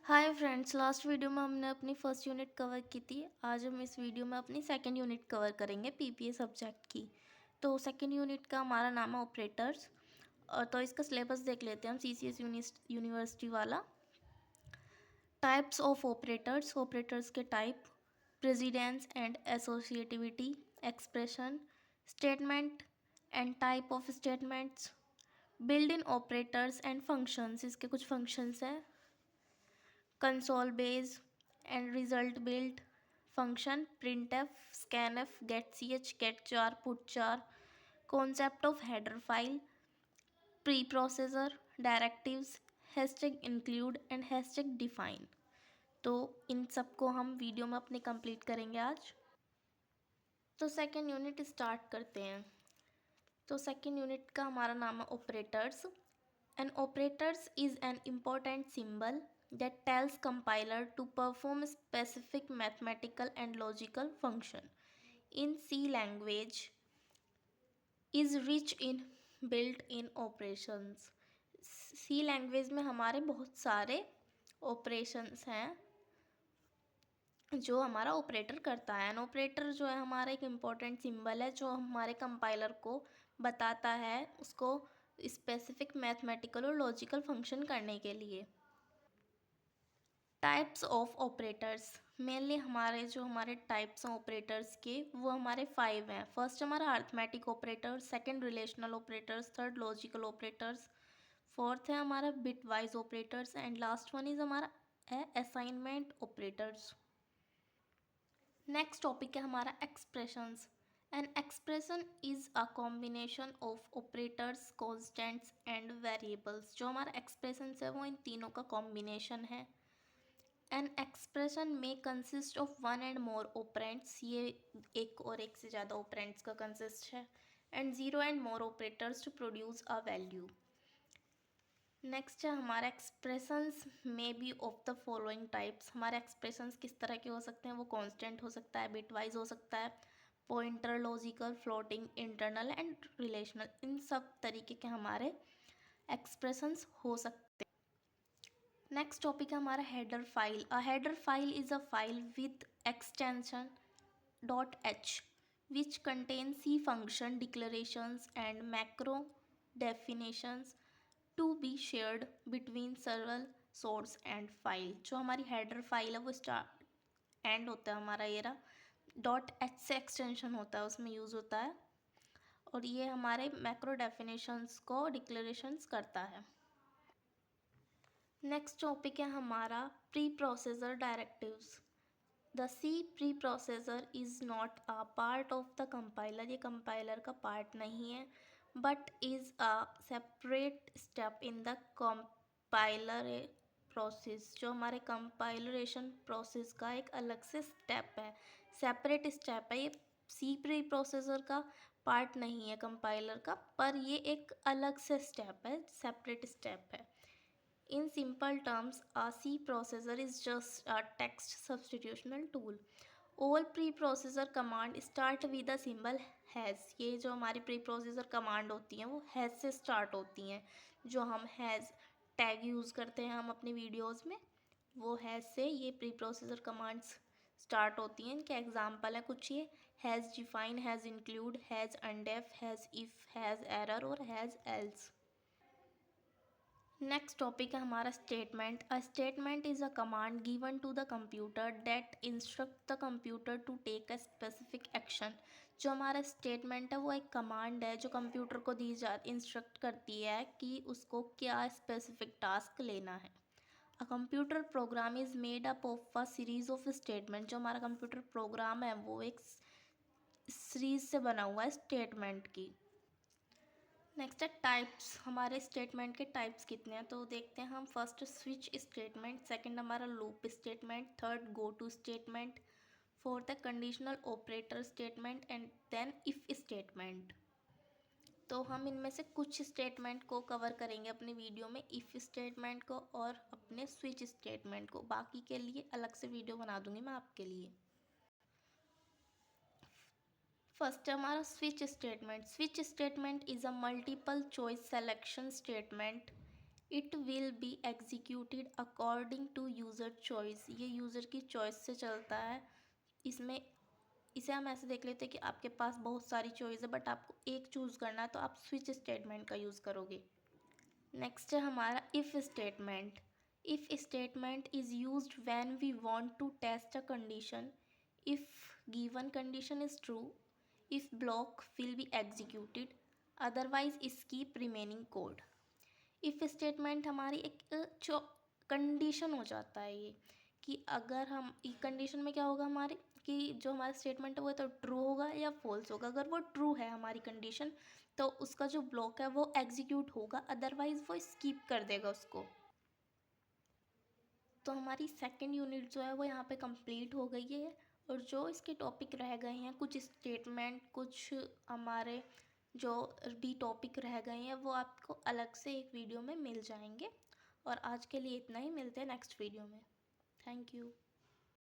Hi friends, last video में हमने अपनी फर्स्ट यूनिट कवर की थी। आज हम इस वीडियो में अपनी सेकंड यूनिट कवर करेंगे पीपीए सब्जेक्ट की। तो सेकंड यूनिट का हमारा नाम है ऑपरेटर्स। और तो इसका सिलेबस देख लेते हैं हम सीसीएस यूनिवर्सिटी वाला। टाइप्स ऑफ ऑपरेटर्स, ऑपरेटर्स के type, precedence and associativity, expression, statement and type of statements, build in operators and functions, इसके कुछ फंक्शंस हैं। Console base and result build function, printf, scanf, getch, getchar, putchar, concept of header file, preprocessor, directives, hashtag include and hashtag define। तो इन सबको हम video में अपने complete करेंगे आज। तो सेकेंड यूनिट स्टार्ट करते हैं। तो सेकेंड यूनिट का हमारा नाम है operators. An operators is an important symbol that tells compiler to perform specific mathematical and logical function. In C language is rich in built-in operations. C language में हमारे बहुत सारे ऑपरेशंस हैं जो हमारा ऑपरेटर करता है। एन ऑपरेटर जो है हमारा एक इम्पॉर्टेंट सिंबल है जो हमारे कंपाइलर को बताता है उसको स्पेसिफिक मैथमेटिकल और लॉजिकल फंक्शन करने के लिए। टाइप्स ऑफ ऑपरेटर्स, मेनली हमारे टाइप्स हैं ऑपरेटर्स के वो हमारे 5 हैं। फर्स्ट हमारा arithmetic operator, second relational operators, third logical operators, fourth है हमारा bit wise operators and last one is हमारा है असाइनमेंट ऑपरेटर्स। नेक्स्ट टॉपिक है हमारा expressions. An expression is a combination of operators, constants and variables. जो हमारा expressions है वो इन तीनों का कॉम्बिनेशन है। एन एक्सप्रेशन में consist of one and more operands, ये एक और एक से ज़्यादा ऑपरेंड्स का कंसिस्ट है, and zero and more operators to produce a value. Next है हमारा एक्सप्रेशंस में be of the following types. हमारे एक्सप्रेशंस किस तरह के हो सकते हैं, वो कांस्टेंट हो सकता है, बिटवाइज हो सकता है, pointer, logical, floating, internal and relational. इन सब तरीके के हमारे एक्सप्रेशंस हो सकते हैं। नेक्स्ट टॉपिक है हमारा header file. A header file is a file with extension .h which contains C function declarations and macro definitions to be shared between several source and file। जो हमारी हेडर फाइल है वो start and होता है हमारा ये रहा .h से एक्सटेंशन होता है उसमें यूज़ होता है, और ये हमारे मैक्रो डेफिनेशंस को डिक्लेरेशंस करता है। नेक्स्ट टॉपिक है हमारा preprocessor directives. The C preprocessor is not a part of the compiler, ये कंपाइलर का पार्ट नहीं है, but is a separate step in the compiler process. जो हमारे कंपाइलरेशन प्रोसेस का एक अलग से स्टेप है, सेपरेट स्टेप है। ये सी प्री प्रोसेसर का पार्ट नहीं है कंपाइलर का, पर ये एक अलग से स्टेप है, सेपरेट स्टेप है। In simple terms, a C processor is just a text substitutional tool. All preprocessor command start with the symbol has। ये जो हमारी preprocessor command होती हैं वो has से start होती हैं। जो हम has टैग यूज़ करते हैं हम अपनी वीडियोज़ में, वो has से ये preprocessor commands स्टार्ट होती हैं। इनके एग्जाम्पल है कुछ ये, hash define, hash include, hash undef, hash if, hash error और हैज़ एल्स। नेक्स्ट टॉपिक है हमारा statement. A statement is a command given to the computer that instruct the computer to take a specific action. जो हमारा statement है वो एक command है जो कंप्यूटर को दी जा इंस्ट्रक्ट करती है कि उसको क्या स्पेसिफिक टास्क लेना है। A computer program is made up of a series of statement. जो हमारा कंप्यूटर प्रोग्राम है वो एक सीरीज से बना हुआ है स्टेटमेंट की। नेक्स्ट है टाइप्स। हमारे स्टेटमेंट के टाइप्स कितने हैं तो देखते हैं हम। फर्स्ट स्विच स्टेटमेंट, सेकंड हमारा loop statement, third go to statement, fourth है conditional operator statement and then if statement. तो हम इनमें से कुछ स्टेटमेंट को कवर करेंगे अपनी वीडियो में, इफ़ स्टेटमेंट को और अपने स्विच स्टेटमेंट को। बाकी के लिए अलग से वीडियो बना दूंगी मैं आपके लिए। फर्स्ट है हमारा switch statement. Switch statement is a multiple choice selection statement it will be executed according to user choice, ये यूज़र की चॉइस से चलता है। इसमें इसे हम ऐसे देख लेते हैं कि आपके पास बहुत सारी चॉइस है बट आपको एक चूज़ करना है, तो आप स्विच स्टेटमेंट का यूज़ करोगे। नेक्स्ट है हमारा if statement. If statement is used when we want to test a condition. If given condition is true, if block will be executed, otherwise skip remaining code. If statement हमारी एक condition हो जाता है ये, कि अगर हम कंडीशन में क्या होगा हमारे, कि जो हमारा स्टेटमेंट है वो तो ट्रू होगा या फॉल्स होगा। अगर वो ट्रू है हमारी कंडीशन, तो उसका जो ब्लॉक है वो एग्जीक्यूट होगा, अदरवाइज वो स्किप कर देगा उसको। तो हमारी सेकंड यूनिट जो है वो यहाँ पे कंप्लीट हो गई है। और जो इसके टॉपिक रह गए हैं, कुछ स्टेटमेंट, कुछ हमारे जो भी टॉपिक रह गए हैं, वो आपको अलग से एक वीडियो में मिल जाएंगे। और आज के लिए इतना ही, मिलते हैं नेक्स्ट वीडियो में। Thank you.